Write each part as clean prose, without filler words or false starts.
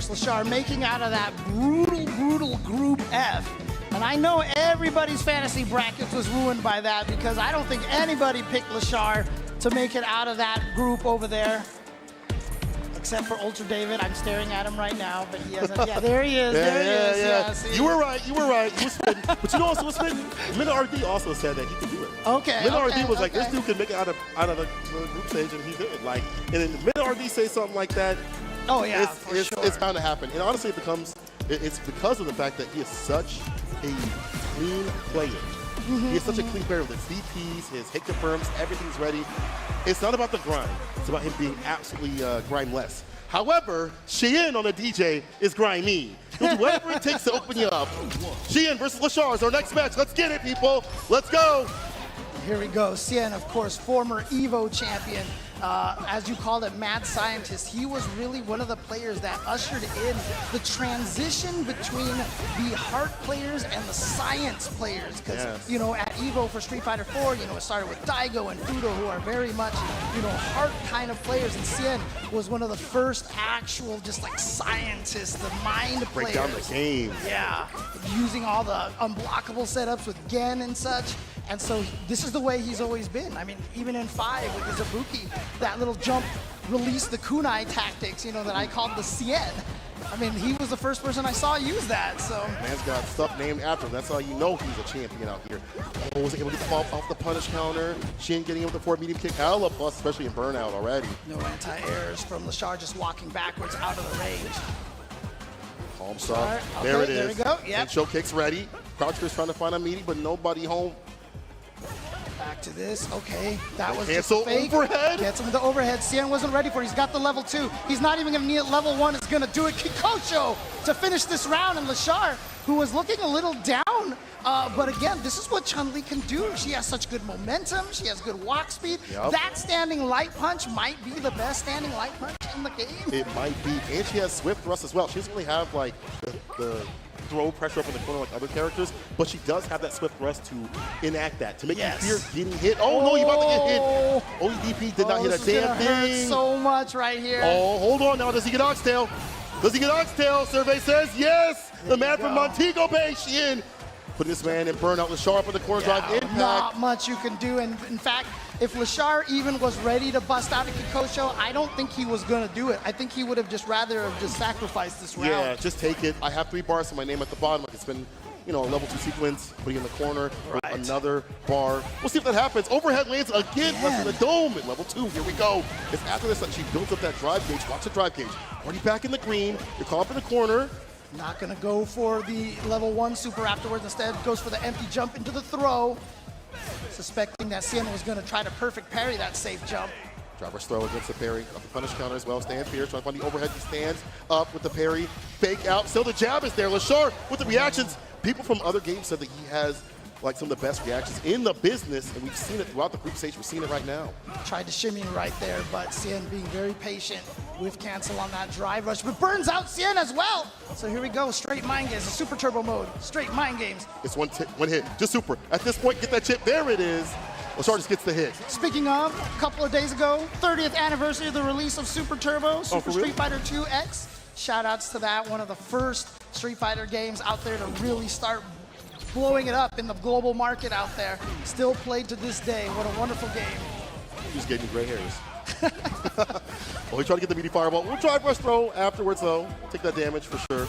Leshar making out of that brutal Group F. And I know everybody's fantasy brackets was ruined by that because I don't think anybody picked Leshar to make it out of that group over there. Except for Ultra David. I'm staring at him right now, but he hasn't. Yeah, there he is. There he is. Yeah, you were right. You were right. You were spitting. But you know also what's spitting? Mina RD also said that he could do it. Okay. Mina RD was like, this dude can make it out of the group stage, and he did. Like, and then Mina RD say something like that. Oh yeah, it's bound to happen. And honestly, it's because of the fact that he is such a clean player. He is such a clean player with his VPs, his hit confirms, everything's ready. It's not about the grind. It's about him being absolutely grimeless. However, Xian on the DJ is grimy. He'll do whatever it takes to open you up. Xian versus Leshar is our next match. Let's get it, people. Let's go. Here we go. Xian, of course, former EVO champion. As you called it, mad scientist. He was really one of the players that ushered in the transition between the heart players and the science players. Because, you know, at EVO for Street Fighter 4, you know, it started with Daigo and Fudo, who are very much, you know, heart kind of players. And Xian was one of the first actual, just like scientists, the mind players. Break down the game. Yeah, using all the unblockable setups with Gen and such. And so this is the way he's always been. I mean, even in 5 with the Zabuki, that little jump released the kunai tactics, you know, that I called the Xian. I mean, he was the first person I saw use that, so. Man's got stuff named after him. That's how you know he's a champion out here. Oh, was able to get the ball off the punish counter. Xian getting him with the forward medium kick. Hella plus, especially in burnout already. No anti-airs from Leshar, just walking backwards out of the range. Palm start. Okay, there it is. There we go. Yep. And show kicks ready. Croucher's trying to find a meaty, but nobody home. Back to this. Okay, that was cancel just fake. Overhead. Gets him with the overhead. Xian wasn't ready for it. He's got the level 2. He's not even going to need it. Level 1 is going to do it. Kikosho to finish this round. And Leshar, who was looking a little down, but again, this is what Chun-Li can do. She has such good momentum. She has good walk speed. Yep. That standing light punch might be the best standing light punch in the game. It might be. And she has swift thrust as well. She doesn't really have like the throw pressure up in the corner like other characters, but she does have that swift thrust to enact that, to make you fear getting hit. Oh, no, you're about to get hit. OEDP did not hit a damn thing. So much right here. Oh, hold on now. Does he get oxtail? Does he get oxtail? Survey says yes. The man from Montego Bay, Xian. Put this man in burnout. Leshar up in the corner drive impact. Not much you can do. And in fact, if Leshar even was ready to bust out a Kikosho, I don't think he was going to do it. I think he would have just rather have just sacrificed this round. Yeah, just take it. I have 3 bars and my name at the bottom. Like it's been, you know, a level 2 sequence, putting in the corner, another bar. We'll see if that happens. Overhead lands again, left in the dome at level 2. Here we go. It's after this that she builds up that drive gauge. Watch the drive gauge. Already back in the green. You're caught up in the corner. Not going to go for the level 1 super afterwards. Instead, goes for the empty jump into the throw. Suspecting that Xian was going to try to perfect parry that safe jump. Driver's throw against the parry. Up the punish counter as well. Stand fierce. Trying to find the overhead. He stands up with the parry. Fake out. Still the jab is there. Leshar with the reactions. People from other games said that he has like some of the best reactions in the business, and we've seen it throughout the group stage. We're seeing it right now. Tried to shimmy right there, but Xian being very patient with cancel on that drive rush, but burns out Xian as well. So here we go, straight mind games, a super turbo mode, straight mind games. It's one hit, just super. At this point, get that chip. There it is. Leshar just gets the hit. Speaking of, a couple of days ago, 30th anniversary of the release of Super Turbo, Super Street Fighter 2 X. Shout outs to that, one of the first Street Fighter games out there to really start blowing it up in the global market out there. Still played to this day. What a wonderful game. You just gave me gray hairs. Well, he tried to get the meaty fireball. We'll try rush throw afterwards, though. Take that damage for sure.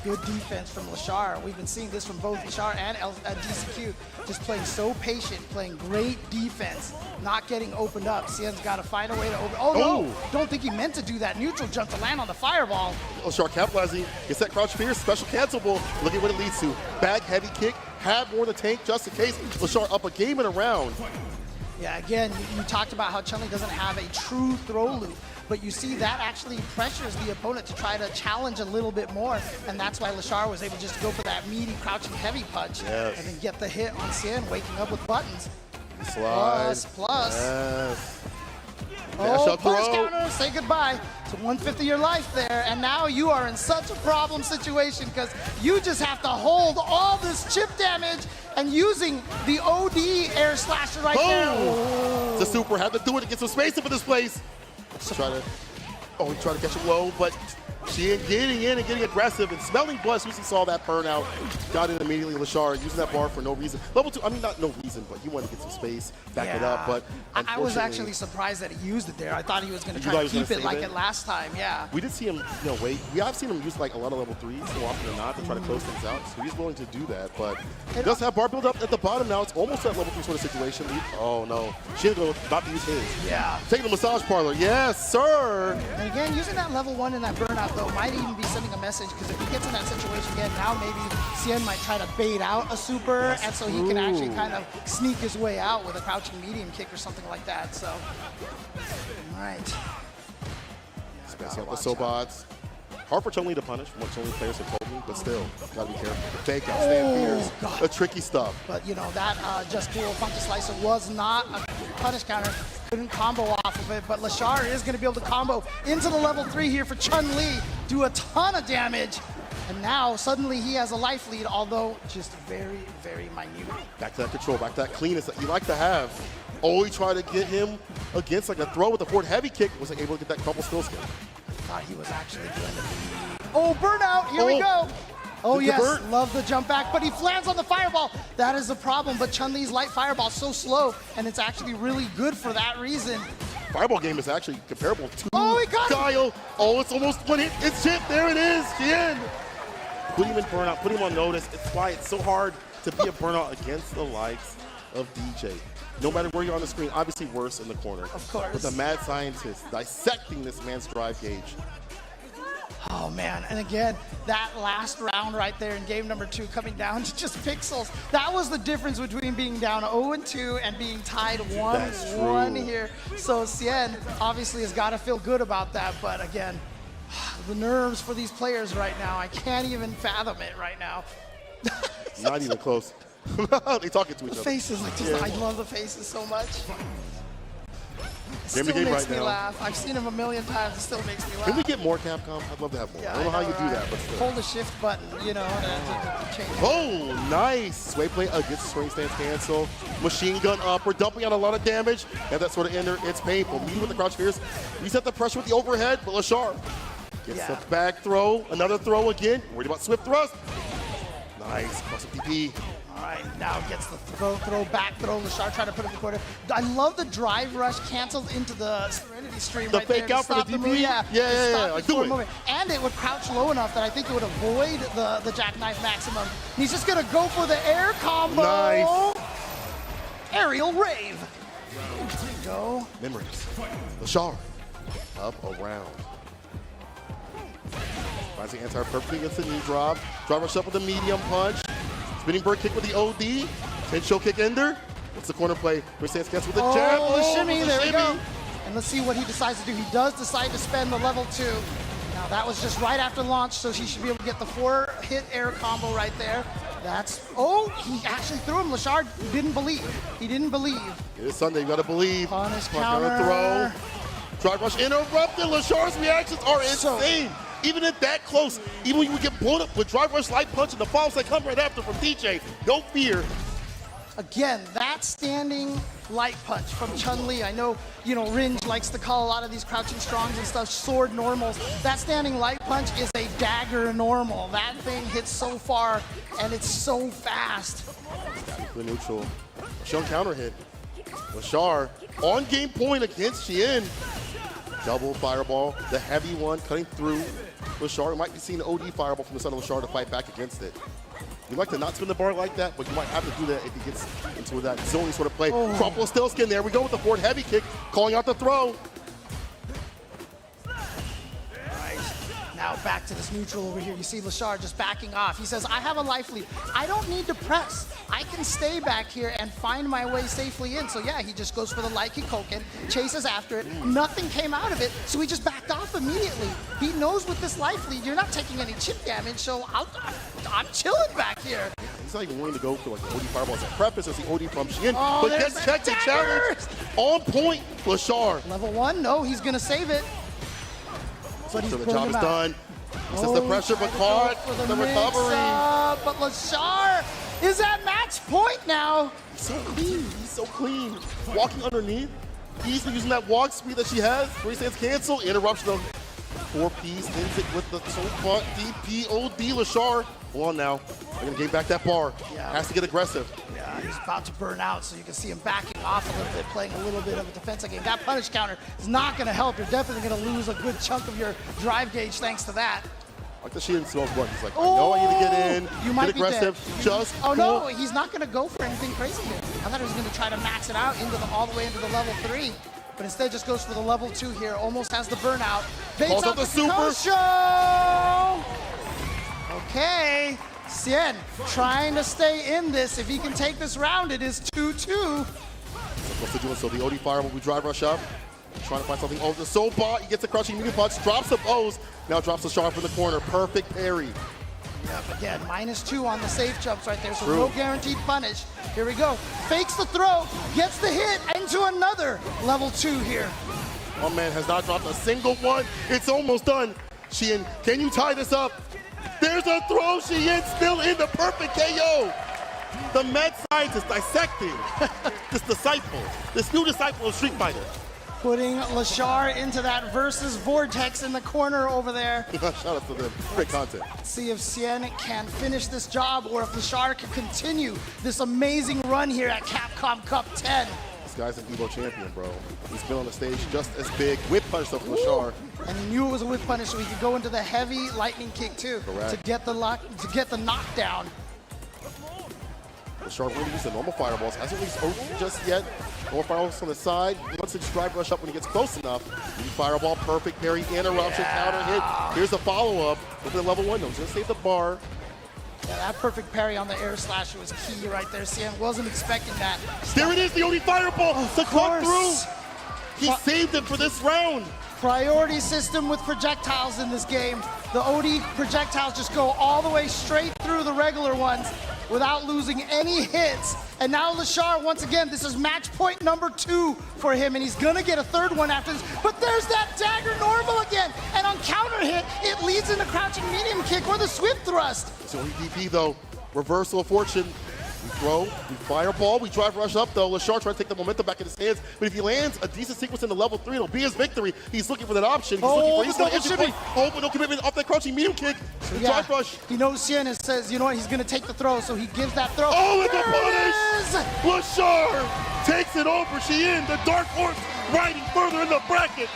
Good defense from Leshar. We've been seeing this from both Leshar and DCQ. Just playing so patient, playing great defense, not getting opened up. Xian's got to find a way to open. Oh, no! Don't think he meant to do that neutral jump to land on the fireball. Leshar capitalizing. Gets that crouch fierce, special cancelable. Look at what it leads to. Bag heavy kick. Have more in the tank just in case. Leshar up a game and a round. Yeah, again, you talked about how Chun-Li doesn't have a true throw loop. but you see that actually pressures the opponent to try to challenge a little bit more, and that's why Leshar was able just to go for that meaty crouching heavy punch and then get the hit on Xian, waking up with buttons. Slide. Plus. Yes. Oh, punish counter, say goodbye to 1/5 of your life there, and now you are in such a problem situation because you just have to hold all this chip damage and using the OD air slasher right there. Oh. The super had to do it to get some space up in this place. He tried to catch it low, but Xian getting in and getting aggressive and smelling blood. As soon as he saw that burnout, got in immediately. Leshar using that bar for no reason. Level 2, I mean, not no reason, but he wanted to get some space, back it up. But I was actually surprised that he used it there. I thought he was going to try to keep it like it last time. Yeah. We did see him, wait. We have seen him use like a lot of level 3s more often than not to try to close things out. So he's willing to do that. But he does have bar build up at the bottom now. It's almost that level 3 sort of situation. Oh no, Xian about to use his. Yeah. Taking the massage parlor. Yes, sir. And again, using that level 1 and that burnout though might even be sending a message, because if he gets in that situation again, now maybe Xian might try to bait out a super, and so he can actually kind of sneak his way out with a crouching medium kick or something like that. So, all right. Spacing out the Sobots. Hard for Chun-li to punish, from what Chun-li players have told me, but still, gotta be careful. Fake out, stand fears, the tricky stuff. But that just cool funky slicer was not a punish counter. Couldn't combo off of it, but Leshar is going to be able to combo into the level 3 here for Chun-li, do a ton of damage, and now suddenly he has a life lead, although just very, very minute. Back to that control, back to that cleanness that you like to have. Oh, he tried to get him against like a throw with a forward heavy kick, wasn't able to get that couple skill skin. Thought he was actually going to be... Oh, burnout, here we go. Oh yes, love the jump back, but he lands on the fireball. That is the problem, but Chun-Li's light fireball is so slow, and it's actually really good for that reason. Fireball game is actually comparable to he got Guile. Oh, it's almost one hit. It's hit. There it is. Xian. Put him in burnout. Put him on notice. It's why it's so hard to be a burnout against the likes of Deejay. No matter where you're on the screen, obviously worse in the corner. Of course. With the mad scientist dissecting this man's drive gauge. Oh man, and again, that last round right there in game number 2 coming down to just pixels. That was the difference between being down 0-2 and being tied 1-1 here. So Xian obviously has got to feel good about that, but again, the nerves for these players right now, I can't even fathom it right now. Not even close. They talking to each other. The faces, I love the faces so much. It still makes me laugh. I've seen him a million times. It still makes me laugh. Can we get more Capcom? I'd love to have more. Yeah, I don't know how you do that, but still. Hold the shift button, to change it. Oh, nice. Sway play against swing stance cancel. Machine gun up. We're dumping out a lot of damage. And that sort of ender, it's painful. Meeting with the crouch fears. Reset the pressure with the overhead, but Leshar gets the back throw. Another throw again. Worried about swift thrust. Nice. Cross DP. All right, now gets the throw, back throw. Leshar trying to put it in the corner. I love the drive rush canceled into the Serenity Stream right there. The fake out for the DP? Yeah. Like, do it. And it would crouch low enough that I think it would avoid the jackknife maximum. He's just going to go for the air combo. Nice. Aerial rave. There you go. Memories. Leshar up around. Finds the anti perfectly against the knee drop. Drive rush up with a medium punch. Spinning bird kick with the OD. Chen show kick ender. What's the corner play? Stance cancel with the jab. Oh, the shimmy. There we go. And let's see what he decides to do. He does decide to spend the level 2. Now that was just right after launch, so he should be able to get the 4-hit air combo right there. That's, he actually threw him. Leshar didn't believe. He didn't believe. It is Sunday, you gotta believe. Punish counter. Throw. Drive rush interrupted. Leshar's reactions are insane. Even at that close, even when you would get blown up with drive rush light punch and the follows that come right after from Deejay, no fear. Again, that standing light punch from Chun-Li. I know, Ringe likes to call a lot of these crouching strongs and stuff sword normals. That standing light punch is a dagger normal. That thing hits so far and it's so fast. The neutral. Xian counter hit. Leshar on game point against Xian. Double fireball, the heavy one cutting through. Leshar might be seeing an OD fireball from the side of Leshar to fight back against it. You like to not spin the bar like that, but you might have to do that if he gets into that zone sort of play. Crumple still skin. There we go with the forward heavy kick, calling out the throw. Nice. Now back to this neutral over here. You see Leshar just backing off. He says, I have a life lead. I don't need to press. I can stay back here and find my way safely in. So yeah, he just goes for the light kick Koken, chases after it. Nothing came out of it, so he just backed off immediately. He knows with this life lead, you're not taking any chip damage, so I'm chilling back here. He's not even willing to go for like the OD fireball as a preface as the OD from Xian, Oh, but gets checked and challenged. On point, Leshar. Level 1, no, he's gonna save it. But So the job is done. He says the pressure, but caught the recovery. But Leshar is at match point now. He's so clean. He's so clean. Walking underneath, easily using that walk speed that she has. 3 stands cancel. Interruption of 4Ps. Ends it with the so-far DPOD. Leshar. Hold on now. They're going to gain back that bar. Yeah. Has to get aggressive. Yeah, he's about to burn out, so you can see him backing off a little bit, playing a little bit of a defensive game. That punish counter is not going to help. You're definitely going to lose a good chunk of your drive gauge thanks to that. Like the Xian smells blood. He's like, I know I need to get in. You might get aggressive. Be dead. Just oh cool. no, he's not going to go for anything crazy here. I thought he was going to try to max it out into all the way into the level 3. But instead just goes for the level 2 here. Almost has the burnout. Calls out the super. Show! Okay. Xian trying to stay in this. If he can take this round, it is 2-2. So the OD fire will be drive rush up. Trying to find something over the Soba. He gets a crushing medium punch, drops the O's. Now drops the sharp in the corner. Perfect parry. Yep, again, -2 on the safe jumps right there, so True. no guaranteed punish. Here we go. Fakes the throw, gets the hit into another level 2 here. My man has not dropped a single one. It's almost done. Xian, can you tie this up? There's a throw. Xian still in the perfect KO. The mad scientist dissecting this disciple, this new disciple of Street Fighter. Putting Leshar into that versus vortex in the corner over there. Shout out to them. Great content. See if Xian can finish this job or if Leshar can continue this amazing run here at Capcom Cup 10. This guy's an Evo champion, bro. He's been on the stage just as big. Whip punch of Leshar. And he knew it was a whip punish, so he could go into the heavy lightning kick too. Correct. To get the knockdown. Leshar really used the normal fireballs. Hasn't released OD just yet. Normal fireballs on the side. He wants to just drive rush up when he gets close enough. Fireball, perfect parry, interruption, counter hit. Here's the follow-up. Over the level 1. No, he's going to save the bar. Yeah, that perfect parry on the air slasher was key right there. Xian wasn't expecting that. There it is, the OD fireball. The clock through. He saved it for this round. Priority system with projectiles in this game. The OD projectiles just go all the way straight through the regular ones without losing any hits. And now Leshar, once again, this is match point number 2 for him, and he's gonna get a 3rd one after this. But there's that dagger normal again, and on counter hit, it leads into crouching medium kick or the swift thrust. So DP though, reversal of fortune. We throw, we fireball, we drive rush up though. Leshar trying to take the momentum back in his hands, but if he lands a decent sequence into level 3, it'll be his victory. He's looking for that option. He's looking for entry point. Oh, but no commitment off that crouching medium kick. The drive rush. He knows Xian and says, you know what, he's gonna take the throw, so he gives that throw. Oh, it's a punish! Leshar takes it over. Xian, the dark horse, riding further in the bracket.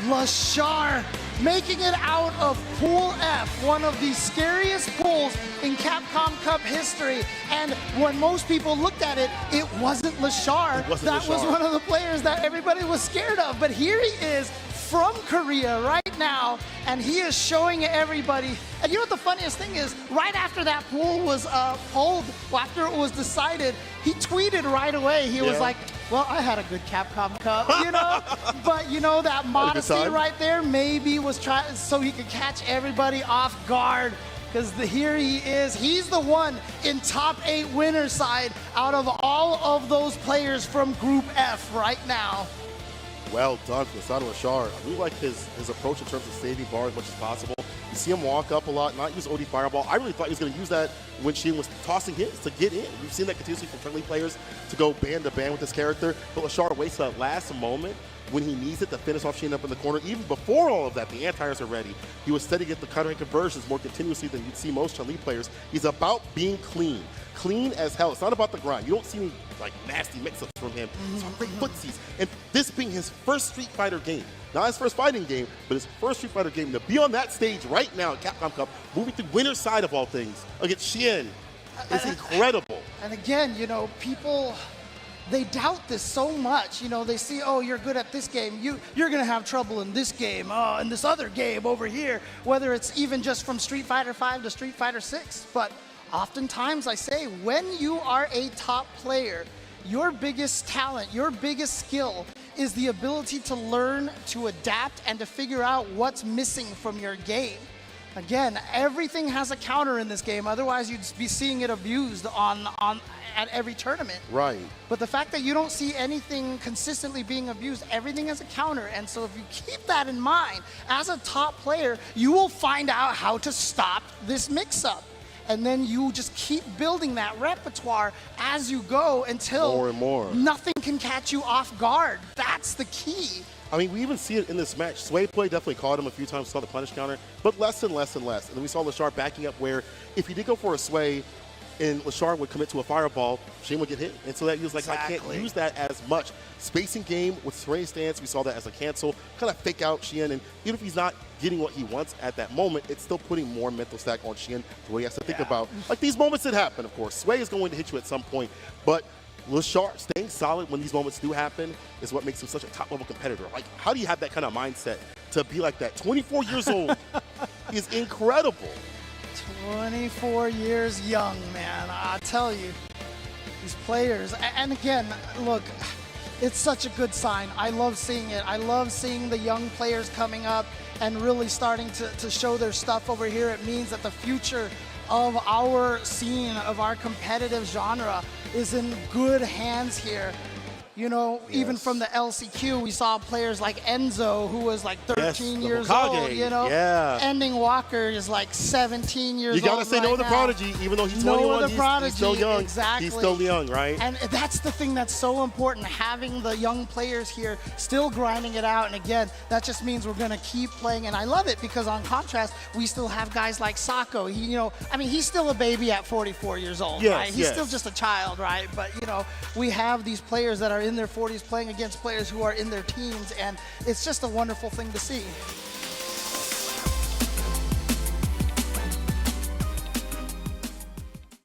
Leshar making it out of Pool F, one of the scariest pools in Capcom Cup history. And when most people looked at it, it wasn't Leshar. That was one of the players that everybody was scared of. But here he is from Korea right now, and he is showing everybody. And you know what the funniest thing is? Right after that pool was pulled, after it was decided, he tweeted right away. He was like, well, I had a good Capcom Cup, you know? But you know, that modesty right there maybe was trying so he could catch everybody off guard. Because here he is. He's the one in top 8 winner side out of all of those players from Group F right now. Well done from the side of Leshar. I really like his approach in terms of saving bar as much as possible. You see him walk up a lot, not use OD Fireball. I really thought he was going to use that when Xian was tossing hits to get in. We've seen that continuously from friendly players to go band to band with this character. But Leshar waits that last moment when he needs it to finish off Xian up in the corner. Even before all of that, the anti-airs are ready. He was setting at the counter conversions more continuously than you'd see most Chun-li players. He's about being clean. Clean as hell. It's not about the grind. You don't see any like nasty mix-ups from him. It's all great footsies. And this being his first Street Fighter game, not his first fighting game, but his first Street Fighter game, to be on that stage right now at Capcom Cup, moving through winner's side of all things against Xian is incredible. And again, you know, people they doubt this so much. You know, they see, oh, you're good at this game. You're going to have trouble in this game, in this other game over here, whether it's even just from Street Fighter V to Street Fighter VI. But oftentimes I say, when you are a top player, your biggest talent, your biggest skill is the ability to learn, to adapt, and to figure out what's missing from your game. Again, everything has a counter in this game. Otherwise, you'd be seeing it abused at every tournament. Right. But the fact that you don't see anything consistently being abused, everything has a counter. And so if you keep that in mind, as a top player, you will find out how to stop this mix-up. And then you just keep building that repertoire as you go until more and more. Nothing can catch you off guard. That's the key. I mean, we even see it in this match. Sway Play definitely caught him a few times, saw the punish counter, but less and less and less. And then we saw Leshar backing up where if he did go for a sway and Leshar would commit to a fireball, Xian would get hit. And so that he was like, Exactly. I can't use that as much. Spacing game with Sway stance, we saw that as a cancel, kind of fake out Xian. And even if he's not getting what he wants at that moment, it's still putting more mental stack on Xian to where he has to think about. Like these moments that happen, of course. Sway is going to hit you at some point, but Leshar staying solid when these moments do happen is what makes him such a top-level competitor. Like, how do you have that kind of mindset to be like that? 24 years old is incredible. 24 years young, man. I tell you, these players. And again, look, it's such a good sign. I love seeing it. I love seeing the young players coming up and really starting to show their stuff over here. It means that the future of our scene, of our competitive genre, is in good hands here. You know, even from the LCQ, we saw players like Enzo, who was like 13 years old, you know? Ending Walker is like 17 years old. You gotta say no to the prodigy, even though he's 21, he's still young. Exactly. He's still young, right? And that's the thing that's so important, having the young players here still grinding it out. And again, that just means we're gonna keep playing. And I love it because on contrast, we still have guys like Sako. He, you know, I mean, he's still a baby at 44 years old, right? He's still just a child, right? But, you know, we have these players that are in their 40s playing against players who are in their teens, and it's just a wonderful thing to see.